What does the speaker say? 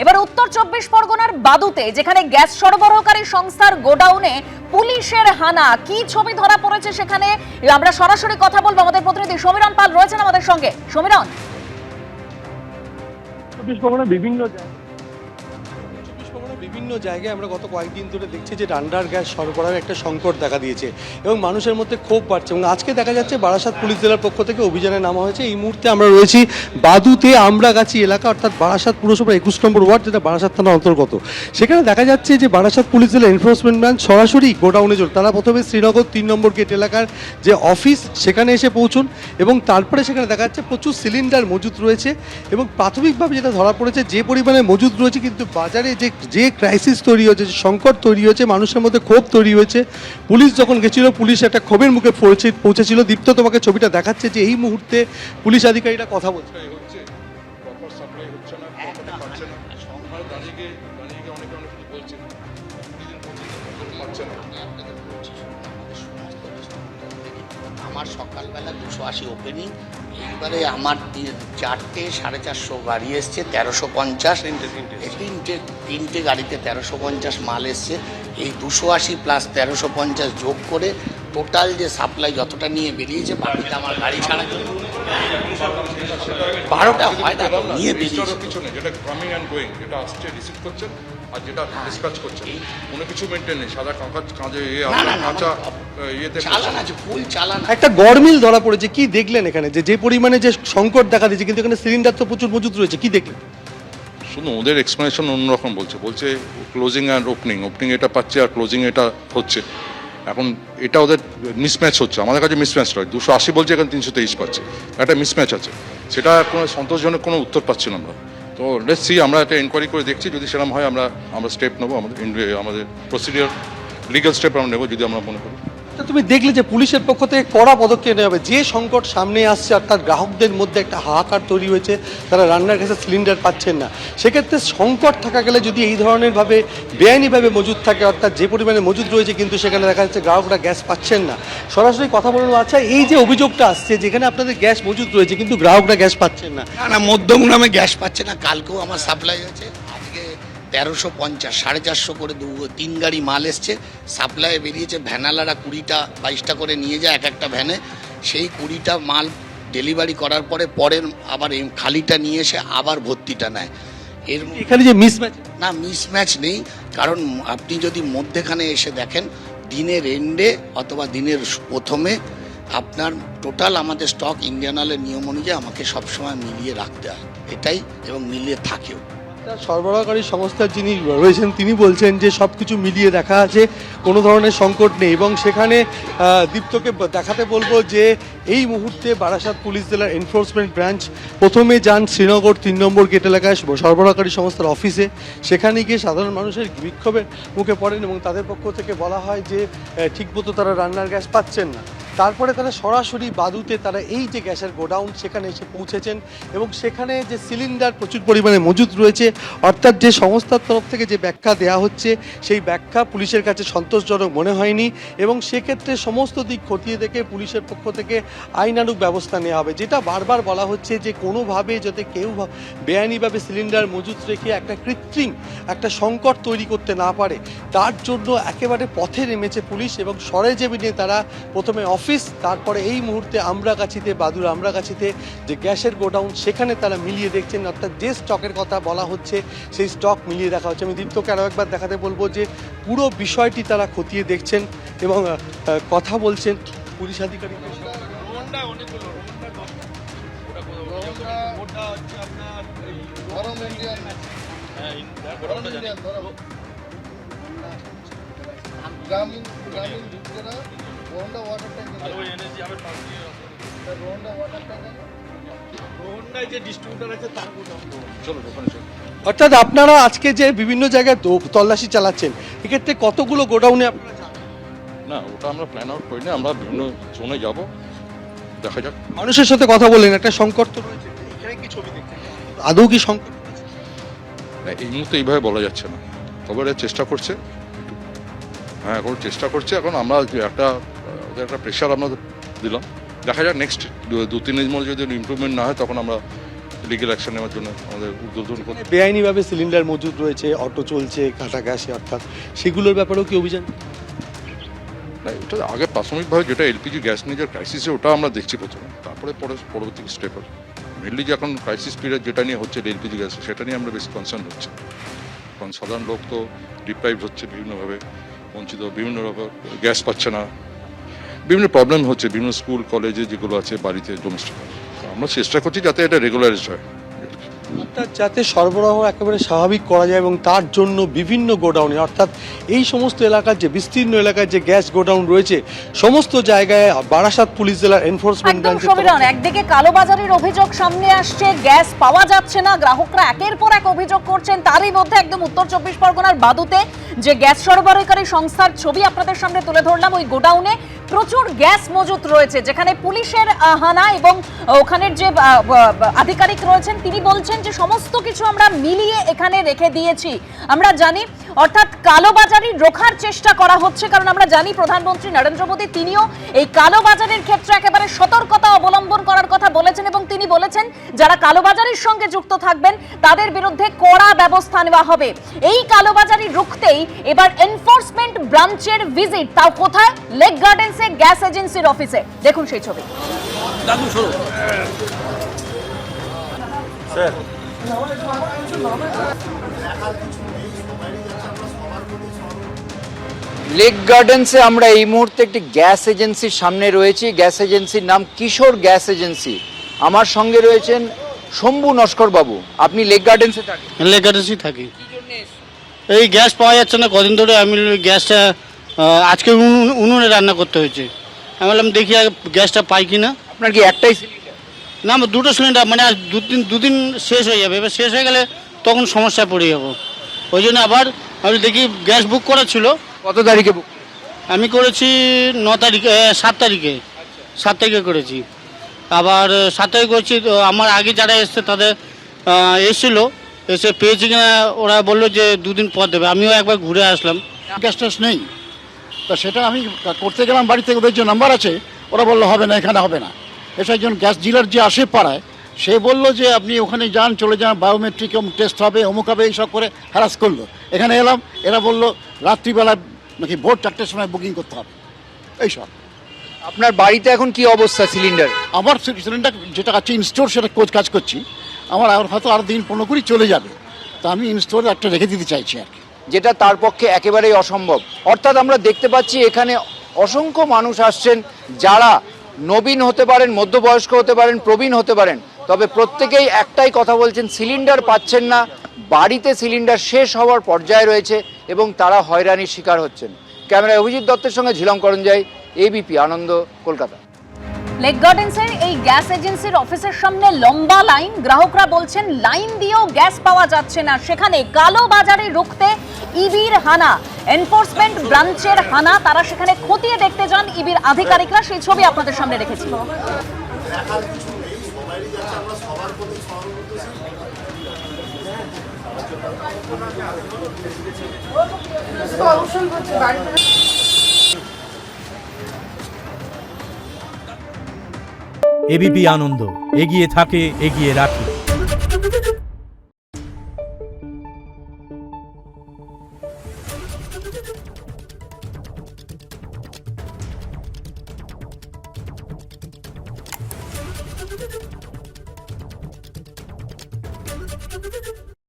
এবার উত্তর 24 পরগনার বাদুতে যেখানে গ্যাস সরবরাহকারী সংস্থার গোডাউনে পুলিশের হানা, কি ছবি ধরা পড়েছে সেখানে আমরা সরাসরি কথা বলবো। আমাদের প্রতিনিধি সমীরণ পাল রয়েছেন আমাদের সঙ্গে। সমীরণ, 24 পরগনার বিভিন্ন জায়গায় আমরা গত কয়েকদিন ধরে দেখছি যে রান্নার গ্যাস সরবরাহের একটা সংকট দেখা দিয়েছে এবং মানুষের মধ্যে ক্ষোভ বাড়ছে। এবং আজকে দেখা যাচ্ছে বারাসাত পুলিশ জেলার পক্ষ থেকে অভিযানে নামা হয়েছে। এই মুহূর্তে আমরা রয়েছি বাদুতে আমরাগাছি এলাকা, অর্থাৎ বারাসাত পুরসভার 21 নম্বর ওয়ার্ড, যেটা বারাসাত থানার অন্তর্গত। সেখানে দেখা যাচ্ছে যে বারাসাত পুলিশ জেলা এনফোর্সমেন্ট ব্রাঞ্চ সরাসরি গোডাউনে চলে। তারা প্রথমে শ্রীনগর 3 নম্বর গেট এলাকার যে অফিস সেখানে এসে পৌঁছন এবং তারপরে সেখানে দেখা যাচ্ছে প্রচুর সিলিন্ডার মজুত রয়েছে এবং প্রাথমিকভাবে যেটা ধরা পড়েছে যে পরিমাণে মজুত রয়েছে, কিন্তু বাজারে যে ক্রাইসিস তৈরি হয়েছে, যে সংকট তৈরি হয়েছে, মানুষের মধ্যে ক্ষোভ তৈরি হয়েছে। পুলিশ যখন গেছিল, পুলিশ একটা ক্ষোভের মুখে পৌঁছেছিল। দীপ্ত তোমাকে ছবিটা দেখাচ্ছে যে এই মুহূর্তে পুলিশ আধিকারিকরা কথা বলছে। আমার সকালবেলা 280 ওপেনিং, এইবারে আমার 4টে 450 গাড়ি এসছে, 1350 তিনটে গাড়িতে 1350 মাল এসছে। এই 280 প্লাস 1350 যোগ করে টোটাল যে সাপ্লাই যতটা নিয়ে বেরিয়েছে, বাকিটা আমার গাড়ি ছাড়া 12টা হয় না নিয়ে বেরিয়েছে। যেটা কামিং অ্যান্ড গোয়িং, যেটা আসছে রিসিভ করছেন আর যেটা ডিসপ্যাচ করছেন, কোনো কিছু মেনটেন নেই। সাদা কাঁচে কাঁচা ইয়েতে চালান আছে, ফুল চালান। একটা গরমিল ধরা পড়েছে, কি দেখলেন এখানে? যে পরিমাণে যে সংকট দেখা দিয়েছে, কিন্তু এখানে সিলিন্ডার তো প্রচুর মজুত রয়েছে, কি দেখলেন? শুনো, ওদের এক্সপ্লেনেশন অন্যরকম বলছে ক্লোজিং অ্যান্ড ওপেনিং এটা পাচ্ছে আর ক্লোজিং এটা হচ্ছে। এখন এটা ওদের মিসম্যাচ হচ্ছে, আমাদের কাছে মিসম্যাচ নয়। 280 বলছে, এখন 323 পাচ্ছে, একটা মিসম্যাচ আছে। সেটা কোনো সন্তোষজনক কোনো উত্তর পাচ্ছি না আমরা। তো লেটস সি, আমরা একটা এনকোয়ারি করে দেখছি, যদি সেরকম হয় আমরা স্টেপ নেবো, আমাদের প্রসিডিওর লিগ্যাল স্টেপ আমরা নেবো যদি আমরা মনে করি। তুমি দেখলে যে পুলিশের পক্ষ থেকে কড়া পদক্ষেপ নেওয়া হবে। যে সংকট সামনে আসছে, অর্থাৎ গ্রাহকদের মধ্যে একটা হাহাকার তৈরি হয়েছে, তারা রান্নার গ্যাসের সিলিন্ডার পাচ্ছেন না। সেক্ষেত্রে সংকট থাকা গেলে যদি এই ধরনের ভাবে বেআইনিভাবে মজুদ থাকে, অর্থাৎ যে পরিমাণে মজুদ রয়েছে কিন্তু সেখানে দেখা যাচ্ছে গ্রাহকরা গ্যাস পাচ্ছেন না। সরাসরি কথা বলবো, আচ্ছা এই যে অভিযোগটা আসছে যেখানে আপনাদের গ্যাস মজুদ রয়েছে কিন্তু গ্রাহকরা গ্যাস পাচ্ছেন না। না, মধ্যমগ্রামে গ্যাস পাচ্ছে না। কালকেও আমার সাপ্লাই আছে, আজকে 1350, 450 করে 3 গাড়ি মাল এসছে। সাপ্লাই বেরিয়েছে, ভ্যানালারা 20টা 22টা করে নিয়ে যায় এক একটা ভ্যানে। সেই 20টা মাল ডেলিভারি করার পরের আবার এই খালিটা নিয়ে এসে আবার ভর্তিটা নেয়। এখানে যে মিসম্যাচ, না মিসম্যাচ নেই, কারণ আপনি যদি মধ্যেখানে এসে দেখেন দিনের এন্ডে অথবা দিনের প্রথমে আপনার টোটাল আমাদের স্টক ইন্ডিয়ান অয়েলের নিয়ম অনুযায়ী আমাকে সবসময় মিলিয়ে রাখতে হয়, এটাই, এবং মিলিয়ে থাকেও। সরবরাহকারী সংস্থার যিনি রয়েছেন তিনি বলছেন যে সব কিছু মিলিয়ে দেখা আছে, কোনো ধরনের সংকট নেই। এবং সেখানে দীপ্তকে দেখাতে বলবো যে এই মুহূর্তে বারাসাত পুলিশ জেলার এনফোর্সমেন্ট ব্রাঞ্চ প্রথমে যান শ্রীনগর 3 নম্বর গেট এলাকায় সরবরাহকারী সংস্থার অফিসে। সেখানে গিয়ে সাধারণ মানুষের বিক্ষোভের মুখে পড়েন এবং তাদের পক্ষ থেকে বলা হয় যে ঠিকমতো তারা রান্নার গ্যাস পাচ্ছেন না। তারপরে তারা সরাসরি বাদুতে তারা এই যে গ্যাসের গোডাউন সেখানে এসে পৌঁছেছেন এবং সেখানে যে সিলিন্ডার প্রচুর পরিমাণে মজুদ রয়েছে, অর্থাৎ যে সংস্থার তরফ থেকে যে ব্যাখ্যা দেওয়া হচ্ছে সেই ব্যাখ্যা পুলিশের কাছে সন্তোষজনক মনে হয়নি এবং সেক্ষেত্রে সমস্ত দিক খতিয়ে দেখে পুলিশের পক্ষ থেকে আইনানুগ ব্যবস্থা নেওয়া হবে। যেটা বারবার বলা হচ্ছে যে কোনোভাবে যাতে কেউ বেআইনিভাবে সিলিন্ডার মজুদ রেখে একটা কৃত্রিম একটা সংকট তৈরি করতে না পারে, তার জন্য একেবারে পথে নেমেছে পুলিশ এবং সরেজমিনে তারা প্রথমে অফিস, তারপরে এই মুহূর্তে আমরাগাছিতে, বাদুর আমরাগাছিতে যে গ্যাসের গোডাউন সেখানে তারা মিলিয়ে দেখছেন। অর্থাৎ যে স্টকের কথা বলা হচ্ছে সেই স্টক মিলিয়ে দেখা হচ্ছে। আমি দীপ্তকে আরও একবার দেখাতে বলবো যে পুরো বিষয়টি তারা খতিয়ে দেখছেন এবং কথা বলছেন পুলিশ আধিকারিকদের। অর্থাৎ আপনারা আজকে যে বিভিন্ন জায়গায় তল্লাশি চালাচ্ছেন, এক্ষেত্রে কতগুলো গোডাউনে আপনারা যান? না, ওটা আমরা প্ল্যান আউট করি না, আমরা বিভিন্ন জোনে যাব, দেখা যাক। মানুষের সাথে কথা বললেন, একটা সংকট তো রয়েছে, এখানে কি ছবি দেখছেন, আদৌ কি সংকট? না, এই মুহূর্তে এইভাবে বলা যাচ্ছে না, তবে চেষ্টা করছে, হ্যাঁ এখন চেষ্টা করছে। এখন আমরা একটা প্রেশার আমরা দিলাম, দেখা যাক নেক্সট 2-3 দিন মধ্যে যদি ইমপ্রুভমেন্ট না হয় তখন আমরা লিগ্যাল অ্যাকশন নেওয়ার জন্য আমাদের উদ্বোধন করতে। বেআইনিভাবে সিলিন্ডার মজুদ রয়েছে, অটো চলছে, কাটা গ্যাসে, অর্থাৎ সেগুলোর ব্যাপারেও কি অভিযান? না, এটা আগে প্রাথমিকভাবে যেটা এলপিজি গ্যাস নিয়ে যে ক্রাইসিসে, ওটা আমরা দেখছি প্রথমে, তারপরে পরবর্তী স্টেপ হবে। মেনলি যে এখন ক্রাইসিস পিরিয়ড যেটা নিয়ে হচ্ছে এলপিজি গ্যাস, সেটা নিয়ে আমরা বেশি কনসার্ন হচ্ছে, কারণ সাধারণ লোক তো ডিপ্রাইভ হচ্ছে বিভিন্নভাবে, বঞ্চিত, বিভিন্ন রকম গ্যাস পাচ্ছে না, বিভিন্ন প্রবলেম হচ্ছে বিভিন্ন স্কুল কলেজে যেগুলো আছে বাড়িতে ডোমেস্টিক। আমরা চেষ্টা করছি যাতে এটা রেগুলারাইজ হয়, অর্থাৎ যাতে সরবরাহ একেবারে স্বাভাবিক করা যায়, এবং তার জন্য বিভিন্ন গোডাউনে, অর্থাৎ এই সমস্ত এলাকার যে বিস্তীর্ণ এলাকার যে গ্যাস গোডাউন রয়েছে, সমস্ত জায়গায় বারাসাত পুলিশ জেলার এনফোর্সমেন্ট একদম সমীরণ, একদিকে কালোবাজারির অভিযোগ সামনে আসছে, গ্যাস পাওয়া যাচ্ছে না, গ্রাহকরা একের পর এক অভিযোগ করছেন, তারই মধ্যে একদম উত্তর 24 পরগনার বাদুতে যে গ্যাস সরবরাহকারী সংস্থার ছবি আপনাদের সামনে তুলে ধরলাম, ওই গোডাউনে প্রচুর গ্যাস মজুত রয়েছে, যেখানে পুলিশের হানা এবং ওখানের যে আধিকারিক রয়েছেন তিনি বলছেন যে সমস্ত কিছু আমরা মিলিয়ে এখানে রেখে দিয়েছি। আমরা জানি অর্থাৎ কালোবাজারি রোখার চেষ্টা করা হচ্ছে, কারণ আমরা জানি প্রধানমন্ত্রী নরেন্দ্র মোদী তিনিও এই কালোবাজারের ক্ষেত্রে একেবারে সতর্কতা অবলম্বন করার কথা বলেছেন, এবং তিনি বলেছেন যারা কালোবাজারির সঙ্গে যুক্ত থাকবেন তাদের বিরুদ্ধে কড়া ব্যবস্থা নেওয়া হবে। এই কালোবাজারি রুখতেই এবার এনফোর্সমেন্ট ব্রাঞ্চের ভিজিট, তাও কোথায়? লেক গার্ডেন্সে গ্যাস এজেন্সির অফিসে। দেখুন সেই ছবি। লেক গার্ডেন্সে আমরা এই মুহূর্তে একটি গ্যাস এজেন্সির সামনে রয়েছি। গ্যাস এজেন্সির নাম কিশোর গ্যাস এজেন্সি। আমার সঙ্গে রয়েছেন শম্ভু নস্কর বাবু। আপনি লেক গার্ডেন্সে থাকেন? লেক গার্ডেন্সেই থাকি। এই গ্যাস পাওয়া যাচ্ছে না কদিন ধরে, আমি গ্যাসটা আজকে উনুনে রান্না করতে হয়েছে। আমি বললাম দেখি আগে গ্যাসটা পাই কি না। আপনার কি একটাই সিলিন্ডার? না, আমার দুটো সিলিন্ডার, মানে আজ দুদিন শেষ হয়ে যাবে। এবার শেষ হয়ে গেলে তখন সমস্যায় পড়ে যাবো, ওই জন্য আবার আমি দেখি গ্যাস বুক করা ছিল। কত তারিখে বুক? আমি করেছি 9 তারিখে, 7 তারিখে করেছি। আবার 7 তারিখে করেছি, তো আমার আগে যারা এসছে তাদের এসেছিলো, এসে পেয়েছি কিনা ওরা বললো যে 2 দিন পর দেবে। আমিও একবার ঘুরে আসলাম। গ্যাস ট্যাস নেই, তা সেটা আমি করতে গেলাম বাড়ি থেকে, ওদের যে নাম্বার আছে ওরা বললো হবে না, এখানে হবে না। এসে একজন গ্যাস ডিলার যে আসে পাড়ায়, সে বললো যে আপনি ওখানে যান, চলে যান, বায়োমেট্রিক টেস্ট হবে, অমুক হবে, এইসব করে হ্যারাস করলো। এখানে এলাম, এরা বললো রাত্রিবেলা নাকি ভোর 4টের সময় বুকিং করতে হবে, এইসব। আপনার বাড়িতে এখন কি অবস্থা সিলিন্ডার? আমার সিলিন্ডার যেটা আছে ইনস্টোর, সেটা কাজ করছি। আমার হয়তো আরও দিন 15 কুড়ি চলে যাবে, তা আমি ইনস্টোরে একটা রেখে দিতে চাইছি আর কি, যেটা তার পক্ষে একেবারেই অসম্ভব। অর্থাৎ আমরা দেখতে পাচ্ছি এখানে অসংখ্য মানুষ আসছেন, যারা নবীন হতে পারেন, মধ্যবয়স্ক হতে পারেন, প্রবীণ হতে পারেন, তবে প্রত্যেকেই একটাই কথা বলছেন, সিলিন্ডার পাচ্ছেন না, বাড়িতে সিলিন্ডার শেষ হওয়ার পর্যায়ে রয়েছে এবং তারা হয়রানির শিকার হচ্ছেন। ক্যামেরায় অভিজিৎ দত্তের সঙ্গে ঝিলম করঞ্জাই, এবিপি আনন্দ, কলকাতা। লেক গার্ডেন্সের এই গ্যাস এজেন্সির অফিসের সামনে লম্বা লাইন, গ্রাহকরা বলছেন লাইন দিয়েও গ্যাস পাওয়া যাচ্ছে না। সেখানে কালো বাজারে রুখতে ইবির হানা, এনফোর্সমেন্ট ব্রাঞ্চের হানা, তারা সেখানে খতিয়ে দেখতে যান ইবির আধিকারিকরা। সেই ছবি আপনাদের সামনে রেখেছি। এবিপি আনন্দ, এগিয়ে থাকে, এগিয়ে রাখে।